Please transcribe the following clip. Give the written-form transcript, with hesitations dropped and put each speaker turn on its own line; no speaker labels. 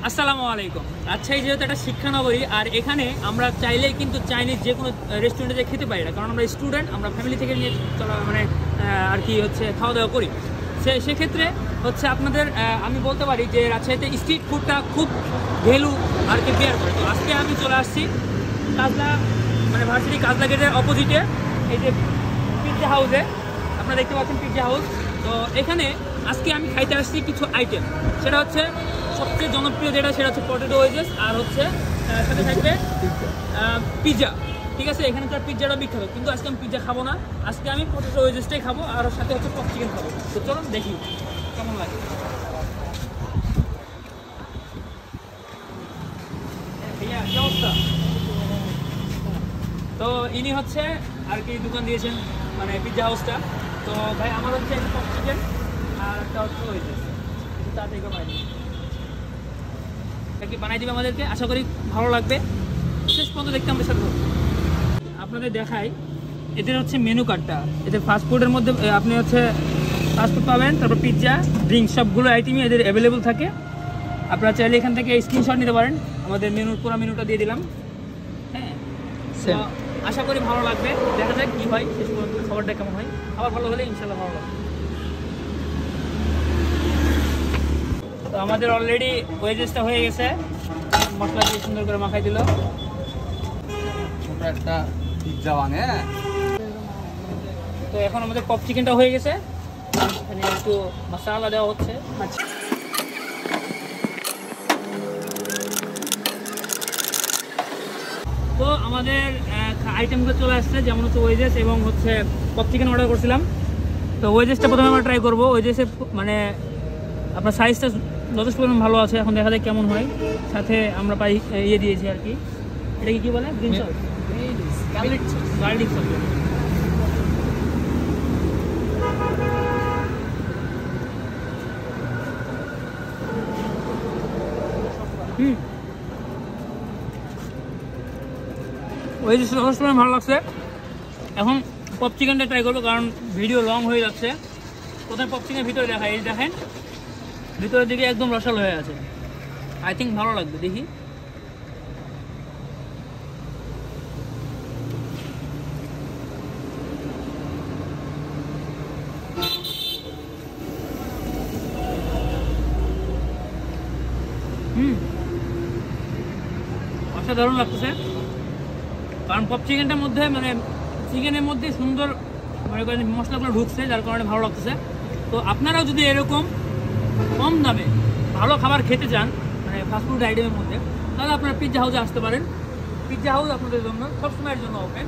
আসসালামু আলাইকুম। রাজশাহী যেহেতু একটা শিক্ষানগরী, আর এখানে আমরা চাইলেই কিন্তু চাইনিজ যে কোনো রেস্টুরেন্টে খেতে পারি না, কারণ আমরা স্টুডেন্ট, আমরা ফ্যামিলি থেকে নিয়ে চলা মানে আর কি হচ্ছে খাওয়া দাওয়া করি। সেক্ষেত্রে হচ্ছে আপনাদের আমি বলতে পারি যে রাজশাহীতে স্ট্রিট ফুডটা খুব ভ্যালু আর কি বেয়ার করে। তো আজকে আমি চলে আসছি কাজলা মানে ভার্সিটি কাজলা গেটের অপোজিটে এই যে পিৎজা হাউসে, আপনারা দেখতে পাচ্ছেন পিৎজা হাউস। তো এখানে আজকে আমি খাইতে আসছি কিছু আইটেম, সেটা হচ্ছে সবচেয়ে জনপ্রিয় যেটা সেটা হচ্ছে পটেটো ওয়েজেস, আর হচ্ছে সাথে থাকবে পিৎজা। ঠিক আছে, এখানে তার পিৎজাটা বিখ্যাত, কিন্তু আজকে আমি পিৎজা খাবো না, আজকে আমি পটেটো ওয়েজেসটাই খাবো, আর সাথে হচ্ছে পপ চিকেন খাবো। তো চলুন দেখি কেমন লাগে। ভাইয়া কি অবস্থা? তো ইনি হচ্ছে আর কি দোকান দিয়েছেন মানে পিৎজা হাউসটা। তো ভাই আমার হচ্ছে একটা পপ চিকেন আর একটা হচ্ছে ওয়েজেস, তাড়াতাড়ি বানাই কি বানাই দিবে আমাদেরকে, আশা করি ভালো লাগবে। শেষ পর্যন্ত দেখতে আমাদের সাথে আপনাদের দেখাই। এদের হচ্ছে মেনু কার্ডটা, এদের ফাস্টফুডের মধ্যে আপনি হচ্ছে ফাস্টফুড পাবেন, তারপর পিৎজা, ড্রিঙ্কস সবগুলো আইটেমই এদের অ্যাভেলেবল থাকে। আপনারা চাইলে এখান থেকে স্ক্রিনশট নিতে পারেন। আমাদের মেনুর পুরো মেনুটা দিয়ে দিলাম। হ্যাঁ, আশা করি ভালো লাগবে। দেখা যাক কী হয়, শেষ পর্যন্ত খাবারটা কেমন হয়। খাবার ভালো হলে ইনশাল্লাহ ভালো লাগবে। তো আমাদের অলরেডি ওয়েজেসটা হয়ে গেছে, মশলা দিয়ে সুন্দর করে মাখাই দিল।
একটা পিৎজা বানে।
তো এখন আমাদের পপ চিকেনটা হয়ে গেছে, এখানে একটু মশলা দেওয়া হচ্ছে। তো আমাদের আইটেমগুলো চলে আসছে, যেমন হচ্ছে ওয়েজেস এবং হচ্ছে পপ চিকেন অর্ডার করছিলাম। তো ওয়েজেসটা প্রথমে আমরা ট্রাই করবো। ওয়েজেসের মানে আপনার সাইজটা যথেষ্ট পরিমাণ ভালো আছে, এখন দেখা যায় কেমন হয়। সাথে আমরা পাই ইয়ে দিয়েছি আর কি, এটাকে কি বলে, গ্রিন সস, গার্লিক সস। ওই যে যথেষ্ট পরিমাণ ভালো লাগছে। এখন পপ চিকেনটা ট্রাই করবো, কারণ ভিডিও লং হয়ে যাচ্ছে। প্রথমে পপ চিকেনের ভিতরে দেখায়, এই দেখেন ভিতরের দিকে একদম রসালো হয়ে আছে। আই থিঙ্ক ভালো লাগবে, দেখি। অসাধারণ লাগতেছে, কারণ পপ চিকেনটার মধ্যে মানে চিকেনের মধ্যে সুন্দর মানে মশলাগুলো ঢুকছে, যার কারণে ভালো লাগতেছে। তো আপনারাও যদি এরকম কম দামে ভালো খাবার খেতে চান মানে ফাস্টফুড আইটেমের মধ্যে, তাহলে আপনারা পিৎজা হাউসে আসতে পারেন। পিৎজা হাউস আপনাদের জন্য সবসময়ের জন্য ওপেন।